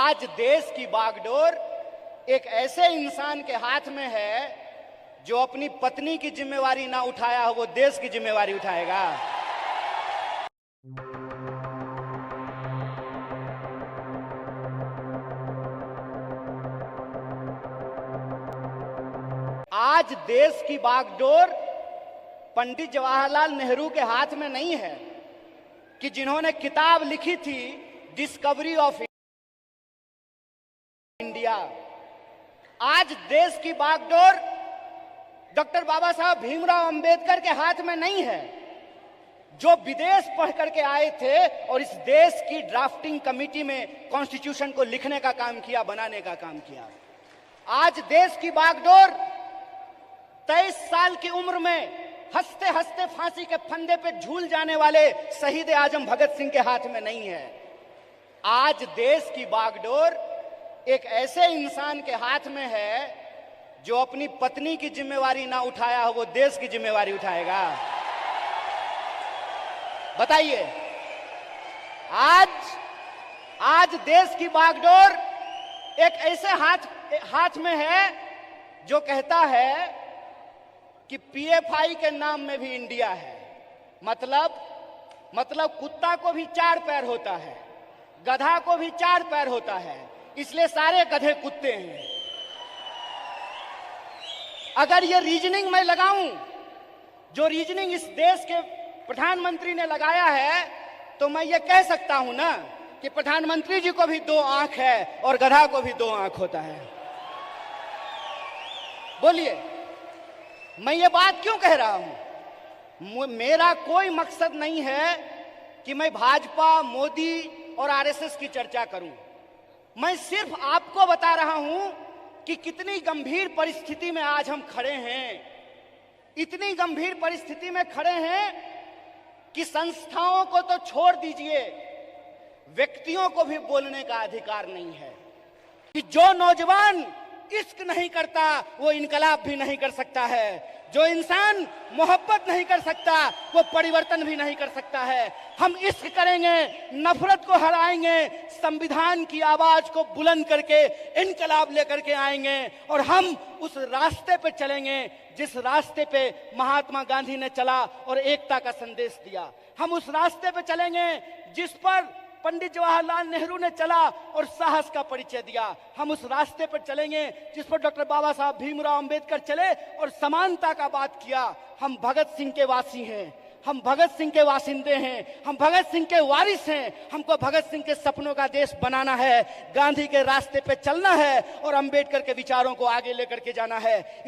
आज देश की बागडोर एक ऐसे इंसान के हाथ में है जो अपनी पत्नी की जिम्मेवारी ना उठाया हो, वो देश की जिम्मेवारी उठाएगा। आज देश की बागडोर पंडित जवाहरलाल नेहरू के हाथ में नहीं है कि जिन्होंने किताब लिखी थी डिस्कवरी ऑफ इंडिया। आज देश की बागडोर डॉक्टर बाबा साहब भीमराव अंबेडकर के हाथ में नहीं है, जो विदेश पढ़ करके आए थे और इस देश की ड्राफ्टिंग कमेटी में कॉन्स्टिट्यूशन को लिखने का काम किया, बनाने का काम किया। आज देश की बागडोर 23 साल की उम्र में हंसते हंसते फांसी के फंदे पे झूल जाने वाले शहीद आजम भगत सिंह के हाथ में नहीं है। आज देश की बागडोर एक ऐसे इंसान के हाथ में है जो अपनी पत्नी की जिम्मेवारी ना उठाया हो, वो देश की जिम्मेवारी उठाएगा। बताइए, आज देश की बागडोर एक ऐसे हाथ में है जो कहता है कि पीएफआई के नाम में भी इंडिया है। मतलब कुत्ता को भी 4 पैर होता है, गधा को भी 4 पैर होता है, इसलिए सारे गधे कुत्ते हैं। अगर ये रीजनिंग मैं लगाऊं, जो रीजनिंग इस देश के प्रधानमंत्री ने लगाया है, तो मैं ये कह सकता हूं ना कि प्रधानमंत्री जी को भी 2 आंख है और गधा को भी 2 आंख होता है। बोलिए, मैं ये बात क्यों कह रहा हूं? मेरा कोई मकसद नहीं है कि मैं भाजपा, मोदी और आरएसएस की चर्चा करूं। मैं सिर्फ आपको बता रहा हूं कि कितनी गंभीर परिस्थिति में आज हम खड़े हैं। इतनी गंभीर परिस्थिति में खड़े हैं कि संस्थाओं को तो छोड़ दीजिए, व्यक्तियों को भी बोलने का अधिकार नहीं है। कि जो नौजवान इश्क नहीं करता वो इनकलाब भी नहीं कर सकता है, जो इंसान मोहब्बत नहीं कर सकता वो परिवर्तन भी नहीं कर सकता है। हम इश्क करेंगे, नफरत को हराएंगे, संविधान की आवाज को बुलंद करके इनकलाब लेकर के आएंगे और हम उस रास्ते पे चलेंगे जिस रास्ते पे महात्मा गांधी ने चला और एकता का संदेश दिया। हम उस रास्ते पे चलेंगे जिस पर पंडित जवाहरलाल नेहरू ने चला और साहस का परिचय दिया। हम उस रास्ते पर चलेंगे जिस पर डॉक्टर बाबा साहब भीमराव अंबेडकर चले और समानता का बात किया। हम भगत सिंह के वासी हैं, हम भगत सिंह के वासिंदे हैं, हम भगत सिंह के वारिस हैं। हमको भगत सिंह के सपनों का देश बनाना है, गांधी के रास्ते पे चलना है और अंबेडकर के विचारों को आगे लेकर के जाना है।